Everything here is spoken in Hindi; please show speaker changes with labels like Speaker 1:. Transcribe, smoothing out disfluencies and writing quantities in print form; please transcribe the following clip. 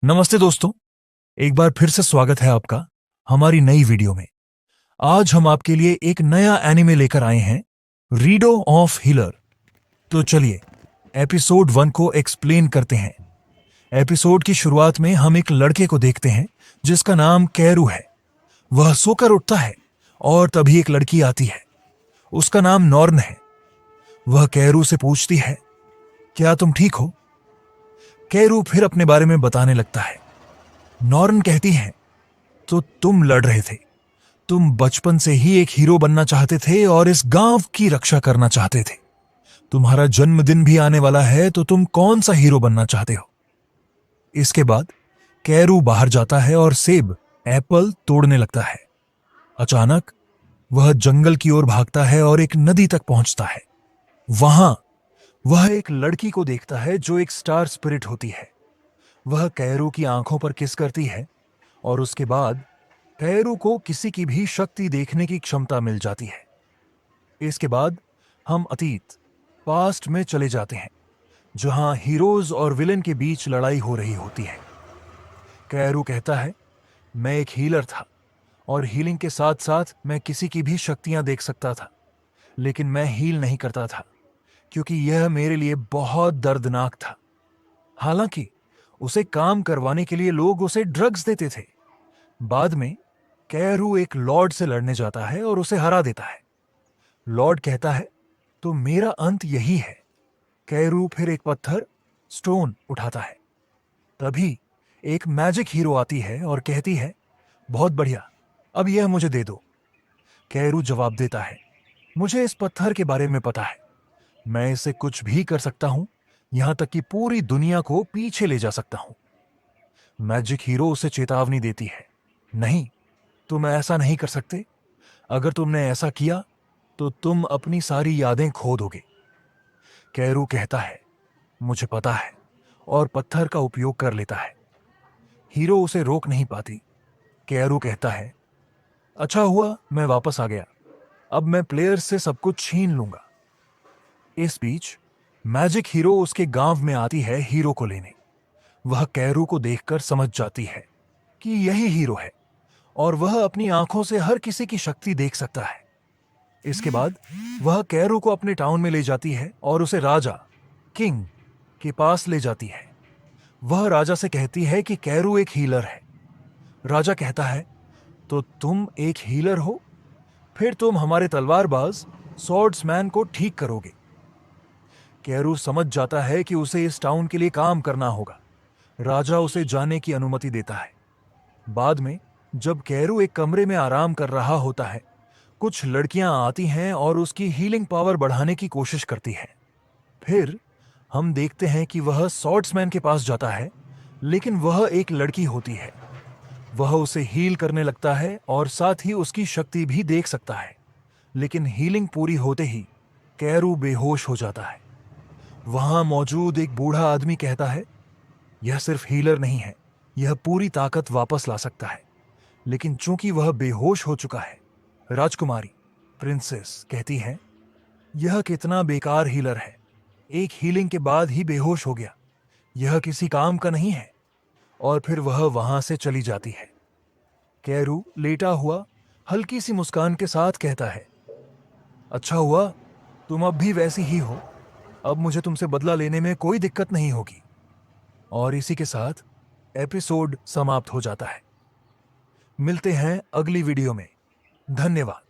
Speaker 1: नमस्ते दोस्तों। एक बार फिर से स्वागत है आपका हमारी नई वीडियो में। आज हम आपके लिए एक नया एनिमे लेकर आए हैं, रीडो ऑफ हीलर। तो चलिए एपिसोड 1 को एक्सप्लेन करते हैं। एपिसोड की शुरुआत में हम एक लड़के को देखते हैं जिसका नाम कैरू है। वह सोकर उठता है और तभी एक लड़की आती है। उसका नाम नॉर्न है। वह कैरू से पूछती है, क्या तुम ठीक हो? कैरू फिर अपने बारे में बताने लगता है। नॉर्न कहती है, तो तुम लड़ रहे थे। तुम बचपन से ही एक हीरो बनना चाहते थे और इस गांव की रक्षा करना चाहते थे। तुम्हारा जन्मदिन भी आने वाला है, तो तुम कौन सा हीरो बनना चाहते हो? इसके बाद कैरू बाहर जाता है और सेब एप्पल तोड़ने लगता है। अचानक वह जंगल की ओर भागता है और एक नदी तक पहुंचता है। वहां वह एक लड़की को देखता है जो एक स्टार स्पिरिट होती है। वह कैरू की आंखों पर किस करती है और उसके बाद कैरू को किसी की भी शक्ति देखने की क्षमता मिल जाती है। इसके बाद हम अतीत पास्ट में चले जाते हैं, जहां हीरोज और विलेन के बीच लड़ाई हो रही होती है। कैरू कहता है, मैं एक हीलर था और हीलिंग के साथ साथ मैं किसी की भी शक्तियां देख सकता था, लेकिन मैं हील नहीं करता था क्योंकि यह मेरे लिए बहुत दर्दनाक था। हालांकि उसे काम करवाने के लिए लोग उसे ड्रग्स देते थे। बाद में कैरू एक लॉर्ड से लड़ने जाता है और उसे हरा देता है। लॉर्ड कहता है, तो मेरा अंत यही है। कैरू फिर एक पत्थर स्टोन उठाता है। तभी एक मैजिक हीरो आती है और कहती है, बहुत बढ़िया, अब यह मुझे दे दो। कैरू जवाब देता है, मुझे इस पत्थर के बारे में पता है। मैं इसे कुछ भी कर सकता हूं, यहां तक कि पूरी दुनिया को पीछे ले जा सकता हूं। मैजिक हीरो उसे चेतावनी देती है, नहीं, तुम ऐसा नहीं कर सकते। अगर तुमने ऐसा किया तो तुम अपनी सारी यादें खो दोगे। कैरू कहता है, मुझे पता है, और पत्थर का उपयोग कर लेता है। हीरो उसे रोक नहीं पाती। कैरू कहता है, अच्छा हुआ मैं वापस आ गया। अब मैं प्लेयर्स से सब कुछ छीन लूंगा। इस बीच मैजिक हीरो उसके गांव में आती है हीरो को लेने। वह कैरू को देखकर समझ जाती है कि यही हीरो है और वह अपनी आंखों से हर किसी की शक्ति देख सकता है। इसके बाद वह कैरू को अपने टाउन में ले जाती है और उसे राजा किंग के पास ले जाती है। वह राजा से कहती है कि कैरू एक हीलर है। राजा कहता है, तो तुम एक हीलर हो? फिर तुम हमारे तलवारबाज स्वॉर्ड्समैन को ठीक करोगे। कैरू समझ जाता है कि उसे इस टाउन के लिए काम करना होगा। राजा उसे जाने की अनुमति देता है। बाद में जब कैरू एक कमरे में आराम कर रहा होता है, कुछ लड़कियां आती हैं और उसकी हीलिंग पावर बढ़ाने की कोशिश करती हैं। फिर हम देखते हैं कि वह स्वॉर्ड्समैन के पास जाता है, लेकिन वह एक लड़की होती है। वह उसे हील करने लगता है और साथ ही उसकी शक्ति भी देख सकता है, लेकिन हीलिंग पूरी होते ही कैरू बेहोश हो जाता है। वहां मौजूद एक बूढ़ा आदमी कहता है, यह सिर्फ हीलर नहीं है, यह पूरी ताकत वापस ला सकता है। लेकिन चूंकि वह बेहोश हो चुका है, राजकुमारी प्रिंसेस कहती है, यह कितना बेकार हीलर है, एक हीलिंग के बाद ही बेहोश हो गया, यह किसी काम का नहीं है। और फिर वह वहां से चली जाती है। कैरू लेटा हुआ हल्की सी मुस्कान के साथ कहता है, अच्छा हुआ तुम अब भी वैसी ही हो। अब मुझे तुमसे बदला लेने में कोई दिक्कत नहीं होगी। और इसी के साथ एपिसोड समाप्त हो जाता है। मिलते हैं अगली वीडियो में। धन्यवाद।